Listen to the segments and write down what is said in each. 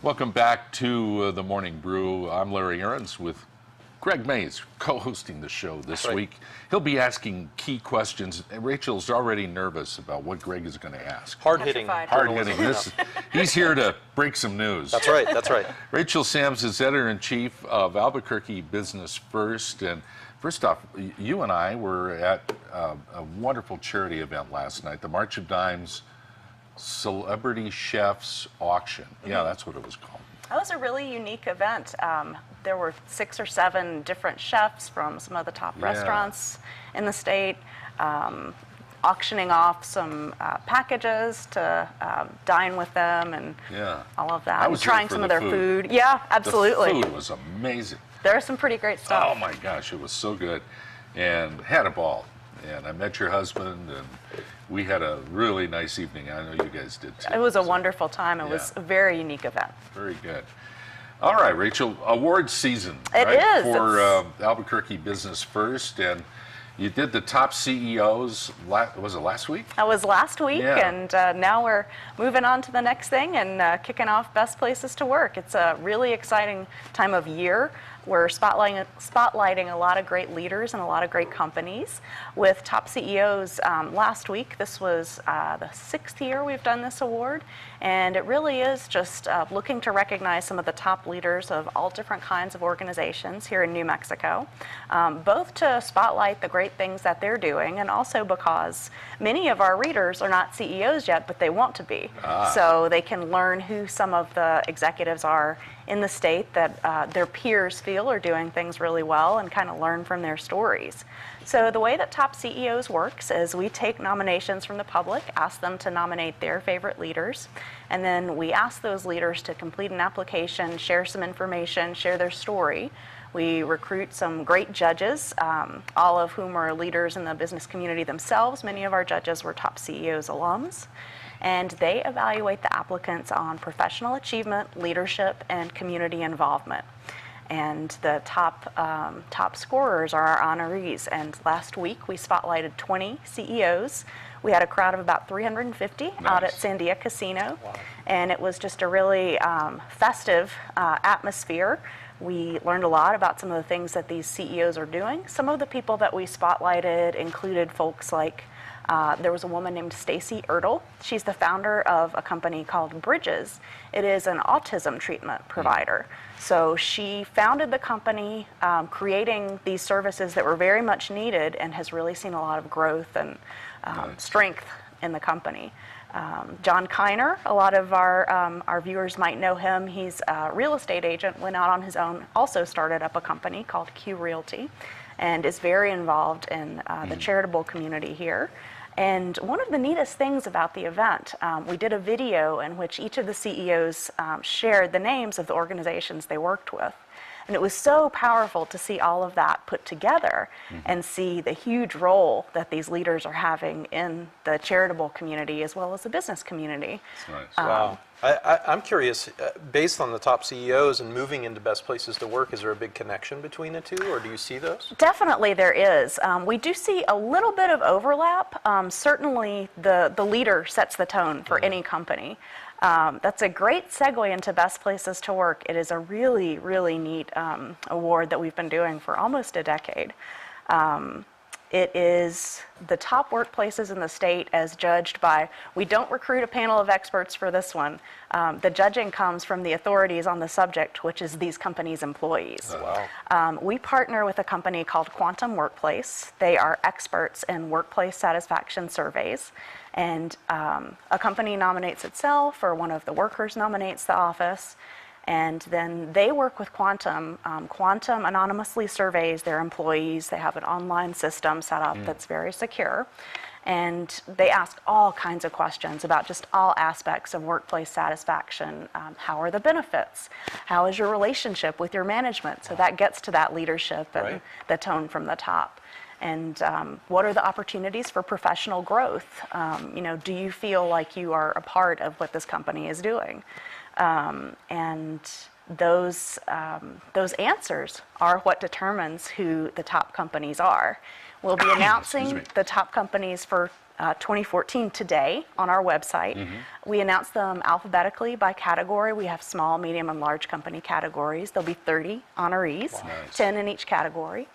Welcome back to the Morning Brew. I'm Larry Ahrens with Greg Mays, co-hosting the show this week. He'll be asking key questions. Rachel's already nervous about what Greg is going to ask. Hard-hitting. He's here to break some news. That's right, that's right. Rachel Sams is editor-in-chief of Albuquerque Business First. And first off, you and I were at a wonderful charity event last night, the March of Dimes Celebrity Chefs Auction. Yeah, that's what it was called. That was a really unique event. There were 6 or 7 different chefs from some of the top restaurants in the state, auctioning off some packages to dine with them and all of that. I was trying some of their food. Yeah, absolutely. The food was amazing. There was some pretty great stuff. Oh my gosh, it was so good. And had a ball. And I met your husband, and we had a really nice evening. I know you guys did too. It was a wonderful time. It was a very unique event. Very good. All right, Rachel, award season. It is. For Albuquerque Business First, and you did the top CEOs, was it last week? That was last week, and now we're moving on to the next thing and kicking off Best Places to Work. It's a really exciting time of year. We're spotlighting a lot of great leaders and a lot of great companies with top CEOs last week. This was the 6th year we've done this award, and it really is just looking to recognize some of the top leaders of all different kinds of organizations here in New Mexico, both to spotlight the great things that they're doing, and also because many of our readers are not CEOs yet, but they want to be. So they can learn who some of the executives are in the state that their peers feel are doing things really well, and kind of learn from their stories. So the way that Top CEOs works is we take nominations from the public, ask them to nominate their favorite leaders, and then we ask those leaders to complete an application, share some information, share their story. We recruit some great judges, all of whom are leaders in the business community themselves. Many of our judges were Top CEOs alums. And they evaluate the applicants on professional achievement, leadership, and community involvement. And the top scorers are our honorees. And last week we spotlighted 20 CEOs. We had a crowd of about 350 out at Sandia Casino, and it was just a really festive atmosphere. We learned a lot about some of the things that these CEOs are doing. Some of the people that we spotlighted included folks like there was a woman named Stacy Ertl. She's the founder of a company called Bridges. It is an autism treatment provider. So she founded the company, creating these services that were very much needed, and has really seen a lot of growth and strength in the company. John Kiner, a lot of our viewers might know him. He's a real estate agent, went out on his own, also started up a company called Q Realty, and is very involved in the charitable community here. And one of the neatest things about the event, we did a video in which each of the CEOs shared the names of the organizations they worked with. And it was so powerful to see all of that put together and see the huge role that these leaders are having in the charitable community as well as the business community. That's nice. Wow. I'm curious, based on the top CEOs and moving into Best Places to Work, is there a big connection between the two, or do you see those? Definitely there is. We do see a little bit of overlap. Certainly the leader sets the tone for any company. That's a great segue into Best Places to Work. It is a really, really neat award that we've been doing for almost a decade. It is the top workplaces in the state as judged by, we don't recruit a panel of experts for this one. The judging comes from the authorities on the subject, which is these companies' employees. Wow. We partner with a company called Quantum Workplace. They are experts in workplace satisfaction surveys. And a company nominates itself, or one of the workers nominates the office, and then they work with Quantum. Quantum anonymously surveys their employees. They have an online system set up that's very secure. And they ask all kinds of questions about just all aspects of workplace satisfaction. How are the benefits? How is your relationship with your management? So that gets to that leadership and the tone from the top. And what are the opportunities for professional growth? Do you feel like you are a part of what this company is doing? And those answers are what determines who the top companies are. We'll be announcing the top companies for 2014 today on our website. We announce them alphabetically by category. We have small, medium, and large company categories. There'll be 30 honorees, Nice. 10 in each category.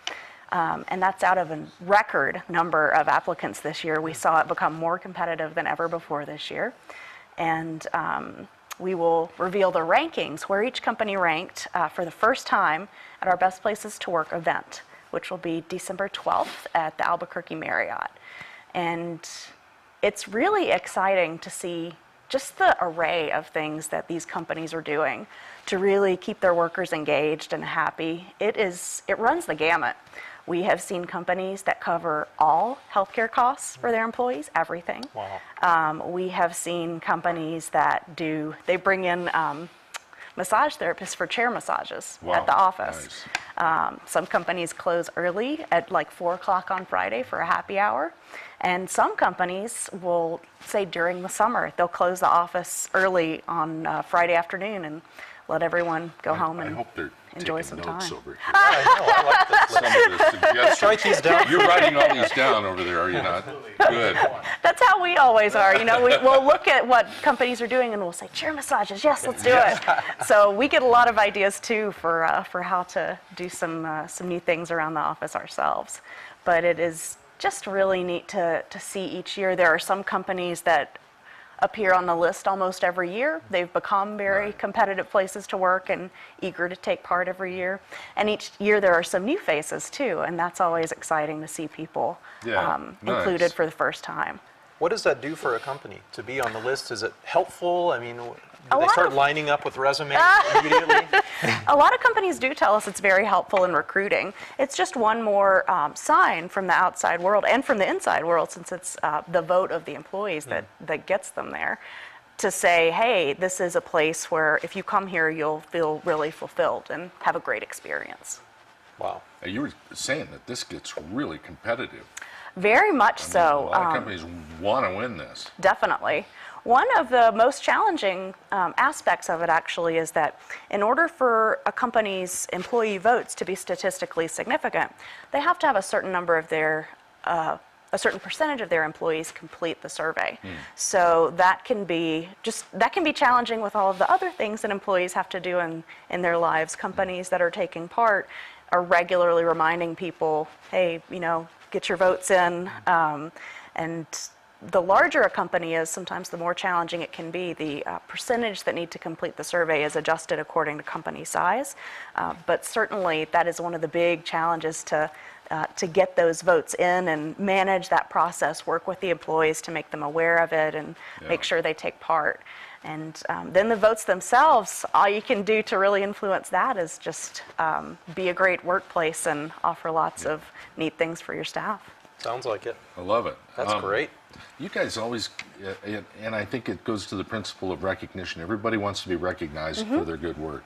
And that's out of a record number of applicants this year. We saw it become more competitive than ever before this year. And we will reveal the rankings where each company ranked for the first time at our Best Places to Work event, which will be December 12th at the Albuquerque Marriott. And it's really exciting to see just the array of things that these companies are doing to really keep their workers engaged and happy. It runs the gamut. We have seen companies that cover all healthcare costs for their employees, everything. Wow. We have seen companies that they bring in massage therapists for chair massages at the office. Nice. Some companies close early at like 4 o'clock on Friday for a happy hour. And some companies will say during the summer, they'll close the office early on Friday afternoon and let everyone go home I and hope they're enjoy taking some notes time. over here. I know, I like this. Some of the suggestions. Write these down. You're writing all these down over there, are you not? Good. That's how we always are. We'll look at what companies are doing and we'll say, chair massages, yes, let's do it. So we get a lot of ideas too for how to do some new things around the office ourselves. But it is just really neat to see each year. There are some companies that appear on the list almost every year. They've become very competitive places to work and eager to take part every year. And each year there are some new faces too, and that's always exciting to see people included Nice. for the first time. What does that do for a company to be on the list? Is it helpful? I mean, do A they lot start of- lining up with resumes immediately? A lot of companies do tell us it's very helpful in recruiting. It's just one more sign from the outside world and from the inside world, since it's the vote of the employees that gets them there, to say, hey, this is a place where if you come here, you'll feel really fulfilled and have a great experience. Wow. You were saying that this gets really competitive. Very much A so. lot of companies want to win this. Definitely. One of the most challenging aspects of it actually is that in order for a company's employee votes to be statistically significant, they have to have a certain number of a certain percentage of their employees complete the survey. So that can be challenging with all of the other things that employees have to do in their lives. Companies that are taking part are regularly reminding people, hey, get your votes in, and the larger a company is, sometimes the more challenging it can be. The percentage that need to complete the survey is adjusted according to company size, but certainly that is one of the big challenges to get those votes in and manage that process, work with the employees to make them aware of it and make sure they take part. And then the votes themselves, all you can do to really influence that is just be a great workplace and offer lots of neat things for your staff. Sounds like it. I love it. That's great. You guys always, and I think it goes to the principle of recognition. Everybody wants to be recognized for their good work.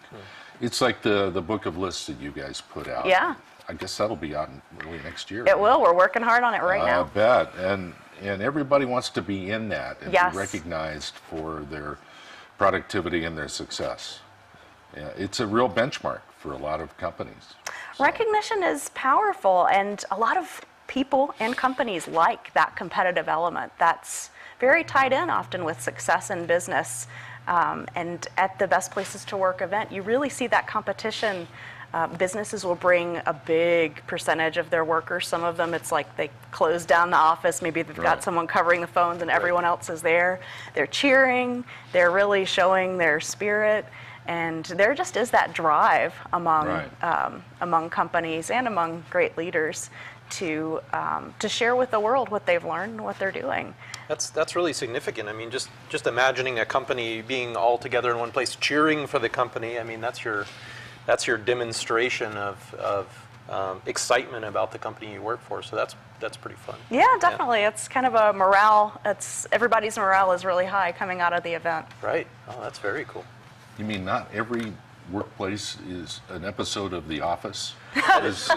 It's like the book of lists that you guys put out. Yeah. I guess that'll be out in early next year. It will. We're working hard on it right I now. bet. And everybody wants to be in that and Yes. be recognized for their productivity and their success. Yeah, it's a real benchmark for a lot of companies. Recognition is powerful, and a lot of people and companies like that competitive element. That's very tied in often with success in business. And at the Best Places to Work event, you really see that competition. Businesses will bring a big percentage of their workers. Some of them, it's like they close down the office. Maybe they've got someone covering the phones and everyone else is there. They're cheering. They're really showing their spirit. And there just is that drive among companies and among great leaders to share with the world what they've learned and what they're doing. That's really significant. I mean, just imagining a company being all together in one place, cheering for the company. I mean, that's your demonstration of excitement about the company you work for. So that's pretty fun. Yeah, definitely. It's kind of a morale. Everybody's morale is really high coming out of the event. Right. Oh, that's very cool. You mean not every workplace is an episode of The Office? That's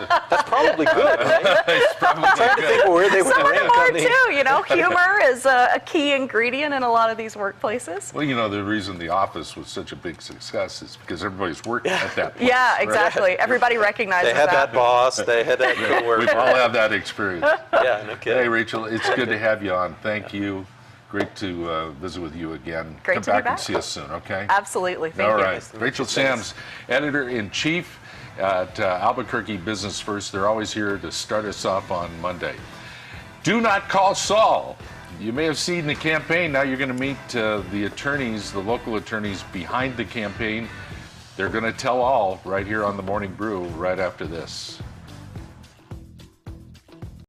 probably good, right? It's probably Trying to think of where they would Some of rank them are on the. too, humor is a key ingredient in a lot of these workplaces. Well, you know, the reason The Office was such a big success is because everybody's working at that place. Yeah, right? exactly. Everybody recognizes They had that that. boss, they had that We've coworker. all had that experience. Yeah, no Hey, kidding. Rachel, it's good to have you on. Thank you. Great to visit with you again. Great Come to be back and back. see us soon, okay? Absolutely. Thank All you. right. Nice to meet Rachel you. Thanks. Sams, editor-in-chief at Albuquerque Business First. They're always here to start us off on Monday. Do not call Saul. You may have seen the campaign. Now you're going to meet the attorneys, the local attorneys behind the campaign. They're going to tell all right here on the Morning Brew right after this.